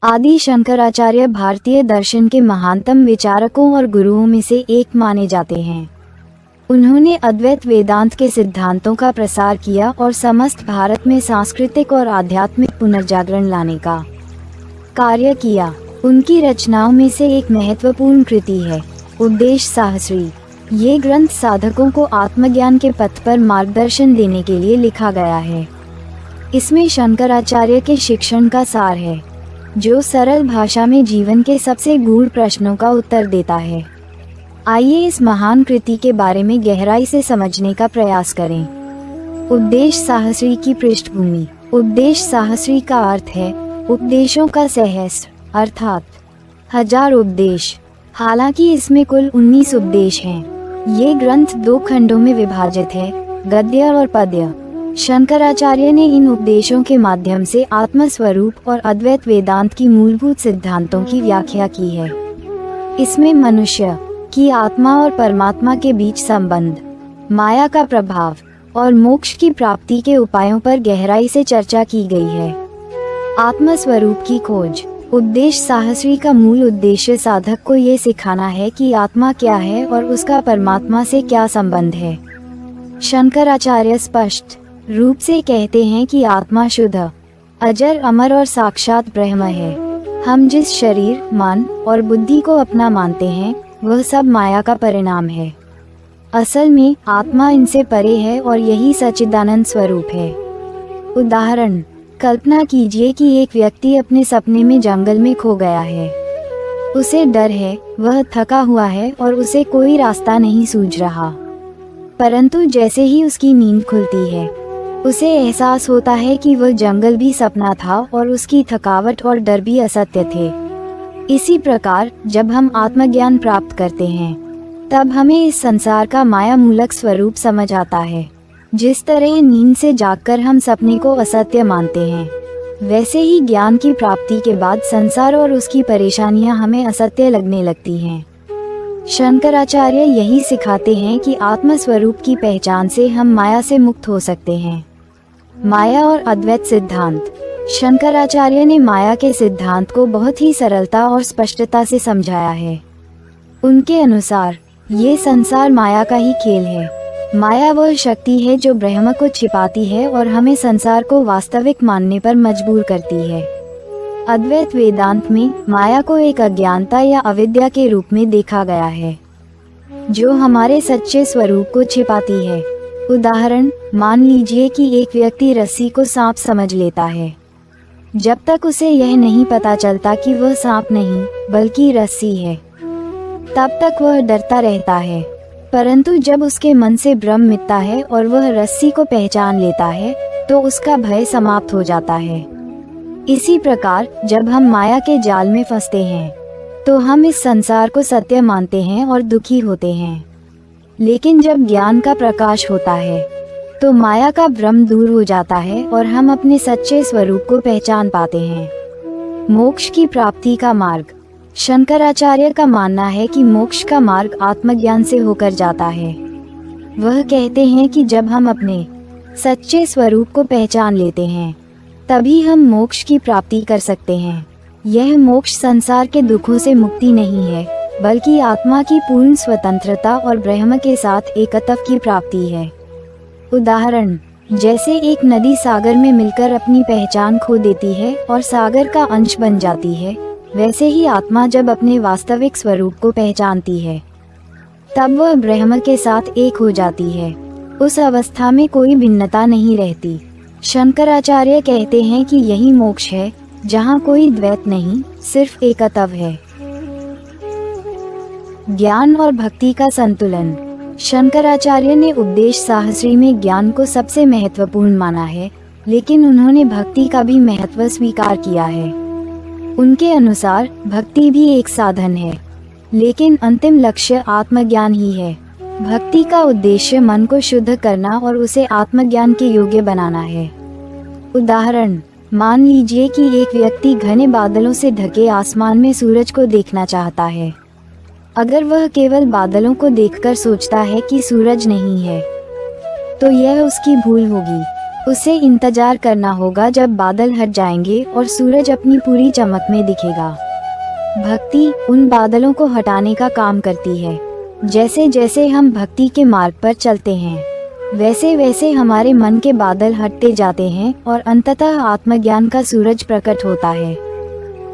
आदि शंकराचार्य भारतीय दर्शन के महानतम विचारकों और गुरुओं में से एक माने जाते हैं। उन्होंने अद्वैत वेदांत के सिद्धांतों का प्रसार किया और समस्त भारत में सांस्कृतिक और आध्यात्मिक पुनर्जागरण लाने का कार्य किया। उनकी रचनाओं में से एक महत्वपूर्ण कृति है उपदेश सहस्री। ये ग्रंथ साधकों को आत्मज्ञान के पथ पर मार्गदर्शन देने के लिए लिखा गया है। इसमें शंकराचार्य के शिक्षण का सार है, जो सरल भाषा में जीवन के सबसे गूढ़ प्रश्नों का उत्तर देता है। आइए इस महान कृति के बारे में गहराई से समझने का प्रयास करें। उपदेश सहस्री की पृष्ठभूमि। उपदेश सहस्री का अर्थ है उपदेशों का सहस्र, अर्थात 1000 उपदेश। हालांकि इसमें कुल 19 उपदेश हैं। ये ग्रंथ 2 खंडों में विभाजित है, गद्य और पद्य। शंकराचार्य ने इन उपदेशों के माध्यम से आत्मस्वरूप और अद्वैत वेदांत की मूलभूत सिद्धांतों की व्याख्या की है। इसमें मनुष्य की आत्मा और परमात्मा के बीच संबंध, माया का प्रभाव और मोक्ष की प्राप्ति के उपायों पर गहराई से चर्चा की गई है। आत्मस्वरूप की खोज। उपदेश सहस्री का मूल उद्देश्य साधक को ये सिखाना है कि आत्मा क्या है और उसका परमात्मा से क्या संबंध है। शंकराचार्य स्पष्ट रूप से कहते हैं कि आत्मा शुद्ध, अजर, अमर और साक्षात ब्रह्म है। हम जिस शरीर, मन और बुद्धि को अपना मानते हैं, वह सब माया का परिणाम है। असल में आत्मा इनसे परे है और यही सच्चिदानंद स्वरूप है। उदाहरण, कल्पना कीजिए कि एक व्यक्ति अपने सपने में जंगल में खो गया है। उसे डर है, वह थका हुआ है और उसे कोई रास्ता नहीं सूझ रहा। परंतु जैसे ही उसकी नींद खुलती है, उसे एहसास होता है कि वह जंगल भी सपना था और उसकी थकावट और डर भी असत्य थे। इसी प्रकार जब हम आत्मज्ञान प्राप्त करते हैं, तब हमें इस संसार का माया मूलक स्वरूप समझ आता है। जिस तरह नींद से जागकर हम सपने को असत्य मानते हैं, वैसे ही ज्ञान की प्राप्ति के बाद संसार और उसकी परेशानियां हमें असत्य लगने लगती हैं। शंकराचार्य यही सिखाते हैं कि आत्म स्वरूप की पहचान से हम माया से मुक्त हो सकते हैं। माया और अद्वैत सिद्धांत। शंकराचार्य ने माया के सिद्धांत को बहुत ही सरलता और स्पष्टता से समझाया है। उनके अनुसार ये संसार माया का ही खेल है। माया वह शक्ति है जो ब्रह्म को छिपाती है और हमें संसार को वास्तविक मानने पर मजबूर करती है। अद्वैत वेदांत में माया को एक अज्ञानता या अविद्या के रूप में देखा गया है, जो हमारे सच्चे स्वरूप को छिपाती है। उदाहरण, मान लीजिए कि एक व्यक्ति रस्सी को सांप समझ लेता है। जब तक उसे यह नहीं पता चलता कि वह सांप नहीं बल्कि रस्सी है, तब तक वह डरता रहता है। परंतु जब उसके मन से भ्रम मिटता है और वह रस्सी को पहचान लेता है, तो उसका भय समाप्त हो जाता है। इसी प्रकार जब हम माया के जाल में फंसते हैं, तो हम इस संसार को सत्य मानते हैं और दुखी होते हैं। लेकिन जब ज्ञान का प्रकाश होता है, तो माया का भ्रम दूर हो जाता है और हम अपने सच्चे स्वरूप को पहचान पाते हैं। मोक्ष की प्राप्ति का मार्ग। शंकराचार्य का मानना है कि मोक्ष का मार्ग आत्मज्ञान से होकर जाता है। वह कहते हैं कि जब हम अपने सच्चे स्वरूप को पहचान लेते हैं, तभी हम मोक्ष की प्राप्ति कर सकते हैं। यह मोक्ष संसार के दुखों से मुक्ति नहीं है, बल्कि आत्मा की पूर्ण स्वतंत्रता और ब्रह्म के साथ एकत्व की प्राप्ति है। उदाहरण, जैसे एक नदी सागर में मिलकर अपनी पहचान खो देती है और सागर का अंश बन जाती है, वैसे ही आत्मा जब अपने वास्तविक स्वरूप को पहचानती है, तब वह ब्रह्म के साथ एक हो जाती है। उस अवस्था में कोई भिन्नता नहीं रहती। शंकराचार्य कहते हैं कि यही मोक्ष है, जहाँ कोई द्वैत नहीं, सिर्फ एकत्व है। ज्ञान और भक्ति का संतुलन। शंकराचार्य ने उपदेश सहस्री में ज्ञान को सबसे महत्वपूर्ण माना है, लेकिन उन्होंने भक्ति का भी महत्व स्वीकार किया है। उनके अनुसार भक्ति भी एक साधन है, लेकिन अंतिम लक्ष्य आत्मज्ञान ही है। भक्ति का उद्देश्य मन को शुद्ध करना और उसे आत्मज्ञान के योग्य बनाना है। उदाहरण, मान लीजिए कि एक व्यक्ति घने बादलों से ढके आसमान में सूरज को देखना चाहता है। अगर वह केवल बादलों को देखकर सोचता है कि सूरज नहीं है, तो यह उसकी भूल होगी। उसे इंतजार करना होगा जब बादल हट जाएंगे और सूरज अपनी पूरी चमक में दिखेगा। भक्ति उन बादलों को हटाने का काम करती है। जैसे जैसे हम भक्ति के मार्ग पर चलते हैं, वैसे वैसे हमारे मन के बादल हटते जाते हैं और अंततः आत्मज्ञान का सूरज प्रकट होता है।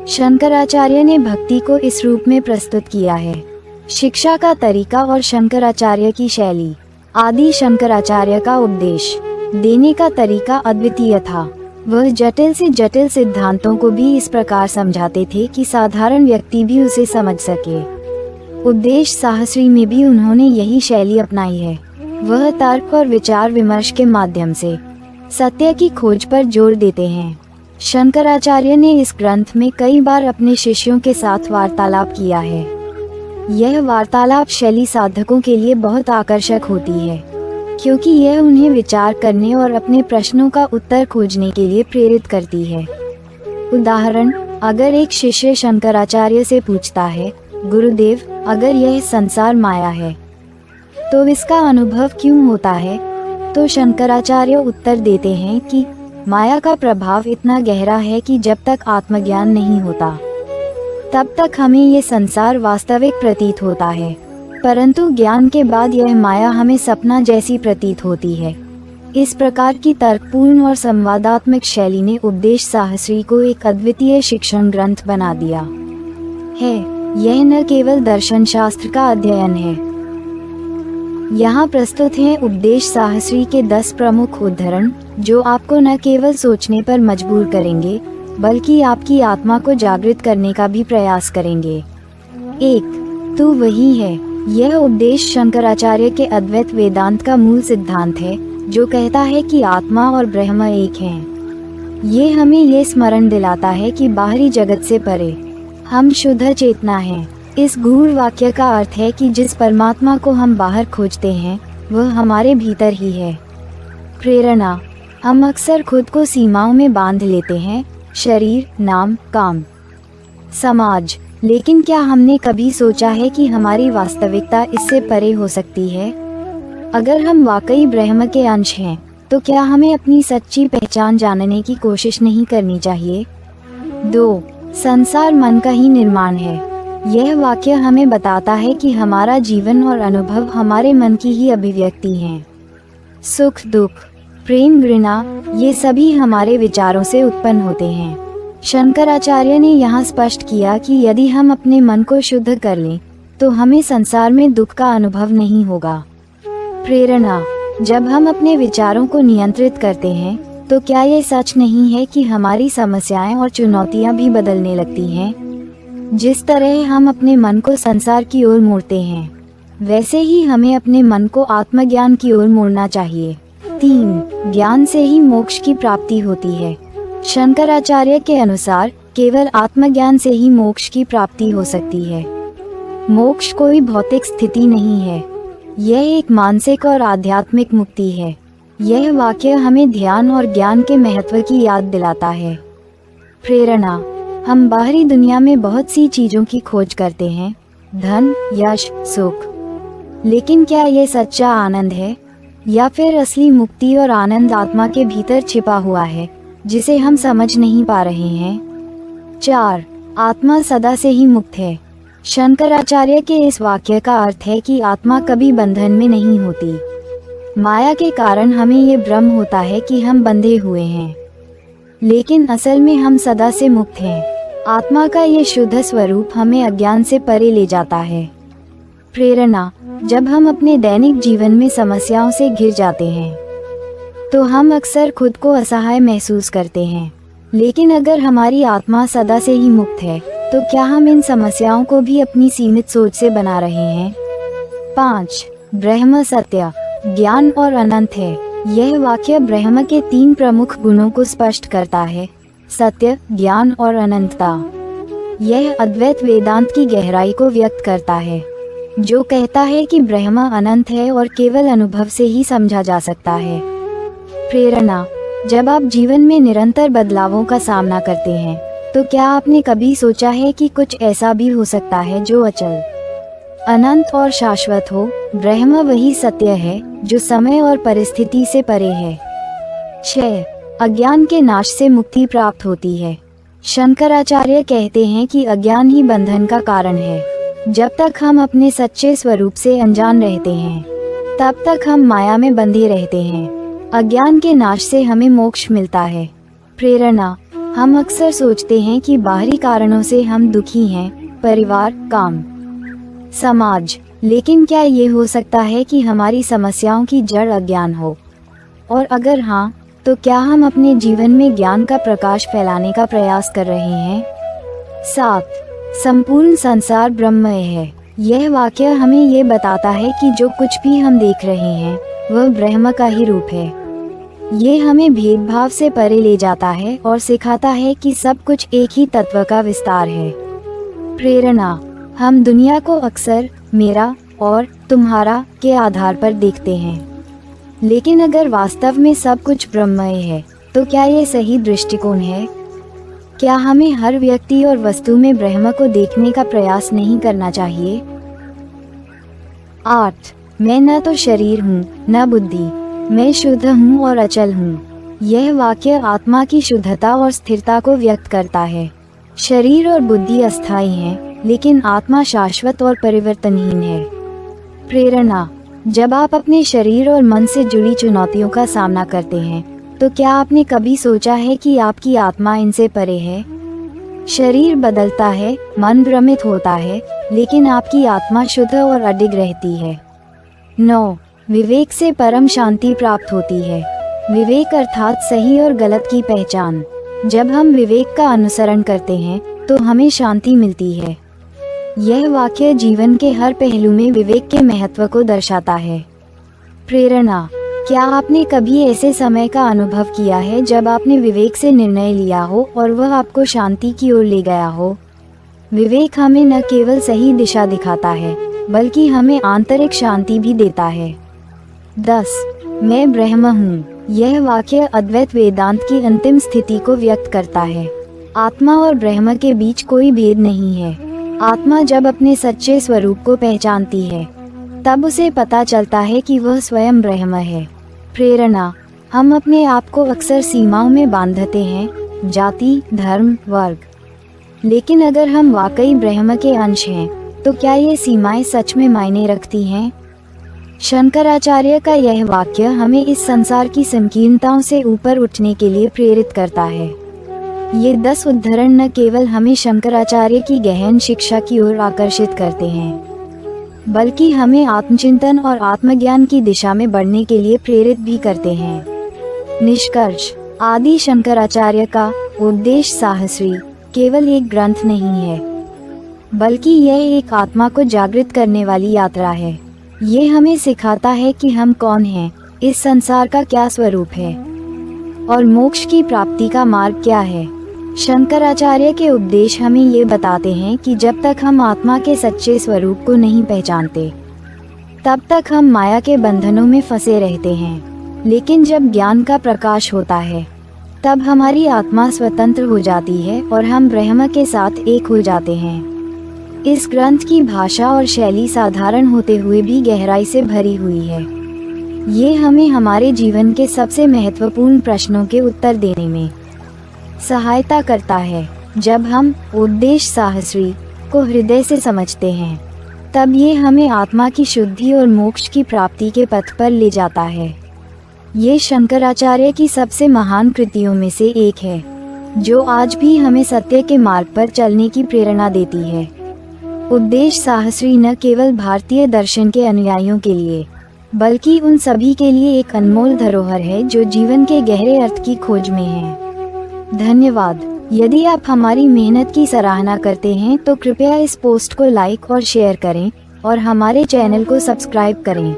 शंकराचार्य ने भक्ति को इस रूप में प्रस्तुत किया है। शिक्षा का तरीका और शंकराचार्य की शैली। आदि शंकराचार्य का उपदेश देने का तरीका अद्वितीय था। वह जटिल से जटिल सिद्धांतों को भी इस प्रकार समझाते थे कि साधारण व्यक्ति भी उसे समझ सके। उपदेश साहस्री में भी उन्होंने यही शैली अपनाई है। वह तर्क और विचार विमर्श के माध्यम से सत्य की खोज पर जोर देते हैं। शंकराचार्य ने इस ग्रंथ में कई बार अपने शिष्यों के साथ वार्तालाप किया है। यह वार्तालाप शैली साधकों के लिए बहुत आकर्षक होती है, क्योंकि यह उन्हें विचार करने और अपने प्रश्नों का उत्तर खोजने के लिए प्रेरित करती है। उदाहरण, अगर एक शिष्य शंकराचार्य से पूछता है, गुरुदेव, अगर यह संसार माया है तो इसका अनुभव क्यों होता है, तो शंकराचार्य उत्तर देते हैं कि माया का प्रभाव इतना गहरा है कि जब तक आत्मज्ञान नहीं होता तब तक हमें ये संसार वास्तविक प्रतीत होता है, परंतु ज्ञान के बाद यह माया हमें सपना जैसी प्रतीत होती है। इस प्रकार की तर्कपूर्ण और संवादात्मक शैली ने उपदेश साहस्री को एक अद्वितीय शिक्षण ग्रंथ बना दिया है। यह न केवल दर्शन शास्त्र का अध्ययन है। यहाँ प्रस्तुत हैं उपदेश साहस्री के 10 प्रमुख उद्धरण, जो आपको न केवल सोचने पर मजबूर करेंगे, बल्कि आपकी आत्मा को जागृत करने का भी प्रयास करेंगे। 1. तू वही है। यह उपदेश शंकराचार्य के अद्वैत वेदांत का मूल सिद्धांत है, जो कहता है कि आत्मा और ब्रह्म एक हैं। ये हमें ये स्मरण दिलाता है कि बाहरी जगत से परे हम शुद्ध चेतना हैं। इस गूढ़ वाक्य का अर्थ है कि जिस परमात्मा को हम बाहर खोजते हैं, वह हमारे भीतर ही है। प्रेरणा। हम अक्सर खुद को सीमाओं में बांध लेते हैं, शरीर, नाम, काम, समाज, लेकिन क्या हमने कभी सोचा है कि हमारी वास्तविकता इससे परे हो सकती है? अगर हम वाकई ब्रह्म के अंश हैं, तो क्या हमें अपनी सच्ची पहचान जानने की कोशिश नहीं करनी चाहिए? 2. संसार मन का ही निर्माण है। यह वाक्य हमें बताता है कि हमारा जीवन और अनुभव हमारे मन की ही अभिव्यक्ति हैं। सुख, दुख, प्रेम, घृणा, ये सभी हमारे विचारों से उत्पन्न होते हैं। शंकराचार्य ने यहाँ स्पष्ट किया कि यदि हम अपने मन को शुद्ध कर लें, तो हमें संसार में दुख का अनुभव नहीं होगा। प्रेरणा। जब हम अपने विचारों को नियंत्रित करते हैं, तो क्या ये सच नहीं है कि हमारी समस्याएं और चुनौतियां भी बदलने लगती हैं? जिस तरह हम अपने मन को संसार की ओर मोड़ते हैं, वैसे ही हमें अपने मन को आत्मज्ञान की ओर मोड़ना चाहिए। 3. ज्ञान से ही मोक्ष की प्राप्ति होती है। शंकराचार्य के अनुसार केवल आत्मज्ञान से ही मोक्ष की प्राप्ति हो सकती है। मोक्ष कोई भौतिक स्थिति नहीं है, यह एक मानसिक और आध्यात्मिक मुक्ति है। यह वाक्य हमें ध्यान और ज्ञान के महत्व की याद दिलाता है। प्रेरणा। हम बाहरी दुनिया में बहुत सी चीजों की खोज करते हैं, धन, यश, सुख, लेकिन क्या यह सच्चा आनंद है, या फिर असली मुक्ति और आनंद आत्मा के भीतर छिपा हुआ है, जिसे हम समझ नहीं पा रहे हैं? 4. आत्मा सदा से ही मुक्त है। शंकराचार्य के इस वाक्य का अर्थ है कि आत्मा कभी बंधन में नहीं होती। माया के कारण हमें ये भ्रम होता है कि हम बंधे हुए हैं, लेकिन असल में हम सदा से मुक्त हैं। आत्मा का ये शुद्ध स्वरूप हमें अज्ञान से परे ले जाता है। प्रेरणा। जब हम अपने दैनिक जीवन में समस्याओं से घिर जाते हैं, तो हम अक्सर खुद को असहाय महसूस करते हैं, लेकिन अगर हमारी आत्मा सदा से ही मुक्त है, तो क्या हम इन समस्याओं को भी अपनी सीमित सोच से बना रहे हैं? 5. ब्रह्म सत्य, ज्ञान और अनंत है। यह वाक्य ब्रह्म के 3 प्रमुख गुणों को स्पष्ट करता है, सत्य, ज्ञान और अनंतता। यह अद्वैत वेदांत की गहराई को व्यक्त करता है, जो कहता है कि ब्रह्म अनंत है और केवल अनुभव से ही समझा जा सकता है। प्रेरणा। जब आप जीवन में निरंतर बदलावों का सामना करते हैं, तो क्या आपने कभी सोचा है कि कुछ ऐसा भी हो सकता है जो अचल, अनंत और शाश्वत हो? ब्रह्म वही सत्य है जो समय और परिस्थिति से परे है। 6. अज्ञान के नाश से मुक्ति प्राप्त होती है। शंकराचार्य कहते हैं कि अज्ञान ही बंधन का कारण है। जब तक हम अपने सच्चे स्वरूप से अनजान रहते हैं, तब तक हम माया में बंधे रहते हैं। अज्ञान के नाश से हमें मोक्ष मिलता है। प्रेरणा। हम अक्सर सोचते हैं कि बाहरी कारणों से हम दुखी हैं, परिवार, काम, समाज, लेकिन क्या ये हो सकता है कि हमारी समस्याओं की जड़ अज्ञान हो? और अगर हाँ, तो क्या हम अपने जीवन में ज्ञान का प्रकाश फैलाने का प्रयास कर रहे हैं? 7. संपूर्ण संसार ब्रह्ममय है। यह वाक्य हमें ये बताता है कि जो कुछ भी हम देख रहे हैं वह ब्रह्म का ही रूप है। ये हमें भेदभाव से परे ले जाता है और सिखाता है कि सब कुछ एक ही तत्व का विस्तार है। प्रेरणा। हम दुनिया को अक्सर मेरा और तुम्हारा के आधार पर देखते हैं, लेकिन अगर वास्तव में सब कुछ ब्रह्ममय है तो क्या ये सही दृष्टिकोण है? क्या हमें हर व्यक्ति और वस्तु में ब्रह्म को देखने का प्रयास नहीं करना चाहिए? 8. मैं न तो शरीर हूँ न बुद्धि, मैं शुद्ध हूँ और अचल हूँ। यह वाक्य आत्मा की शुद्धता और स्थिरता को व्यक्त करता है। शरीर और बुद्धि अस्थायी हैं, लेकिन आत्मा शाश्वत और परिवर्तनहीन है। प्रेरणा। जब आप अपने शरीर और मन से जुड़ी चुनौतियों का सामना करते हैं, तो क्या आपने कभी सोचा है कि आपकी आत्मा इनसे परे है? शरीर बदलता है, मन भ्रमित होता है, लेकिन आपकी आत्मा शुद्ध और अडिग रहती है। 9. विवेक से परम शांति प्राप्त होती है। विवेक अर्थात सही और गलत की पहचान। जब हम विवेक का अनुसरण करते हैं तो हमें शांति मिलती है। यह वाक्य जीवन के हर पहलू में विवेक के महत्व को दर्शाता है। प्रेरणा। क्या आपने कभी ऐसे समय का अनुभव किया है जब आपने विवेक से निर्णय लिया हो और वह आपको शांति की ओर ले गया हो? विवेक हमें न केवल सही दिशा दिखाता है, बल्कि हमें आंतरिक शांति भी देता है। 10. मैं ब्रह्म हूँ। यह वाक्य अद्वैत वेदांत की अंतिम स्थिति को व्यक्त करता है। आत्मा और ब्रह्म के बीच कोई भेद नहीं है। आत्मा जब अपने सच्चे स्वरूप को पहचानती है, तब उसे पता चलता है कि वह स्वयं ब्रह्म है। प्रेरणा। हम अपने आप को अक्सर सीमाओं में बांधते हैं, जाति, धर्म, वर्ग। लेकिन अगर हम वाकई ब्रह्म के अंश हैं, तो क्या ये सीमाएं सच में मायने रखती हैं? शंकराचार्य का यह वाक्य हमें इस संसार की संकीर्णताओं से ऊपर उठने के लिए प्रेरित करता है। ये 10 उद्धरण न केवल हमें शंकराचार्य की गहन शिक्षा की ओर आकर्षित करते हैं, बल्कि हमें आत्मचिंतन और आत्मज्ञान की दिशा में बढ़ने के लिए प्रेरित भी करते हैं। निष्कर्ष। आदि शंकराचार्य का उपदेश साहस्री केवल एक ग्रंथ नहीं है, बल्कि यह एक आत्मा को जागृत करने वाली यात्रा है। ये हमें सिखाता है कि हम कौन हैं, इस संसार का क्या स्वरूप है और मोक्ष की प्राप्ति का मार्ग क्या है। शंकराचार्य के उपदेश हमें ये बताते हैं कि जब तक हम आत्मा के सच्चे स्वरूप को नहीं पहचानते, तब तक हम माया के बंधनों में फंसे रहते हैं। लेकिन जब ज्ञान का प्रकाश होता है, तब हमारी आत्मा स्वतंत्र हो जाती है और हम ब्रह्म के साथ एक हो जाते हैं। इस ग्रंथ की भाषा और शैली साधारण होते हुए भी गहराई से भरी हुई है। ये हमें हमारे जीवन के सबसे महत्वपूर्ण प्रश्नों के उत्तर देने में सहायता करता है। जब हम उपदेश साहस्री को हृदय से समझते हैं, तब ये हमें आत्मा की शुद्धि और मोक्ष की प्राप्ति के पथ पर ले जाता है। ये शंकराचार्य की सबसे महान कृतियों में से एक है, जो आज भी हमें सत्य के मार्ग पर चलने की प्रेरणा देती है। उपदेश साहस्री न केवल भारतीय दर्शन के अनुयायियों के लिए, बल्कि उन सभी के लिए एक अनमोल धरोहर है जो जीवन के गहरे अर्थ की खोज में है। धन्यवाद। यदि आप हमारी मेहनत की सराहना करते हैं तो कृपया इस पोस्ट को लाइक और शेयर करें और हमारे चैनल को सब्सक्राइब करें।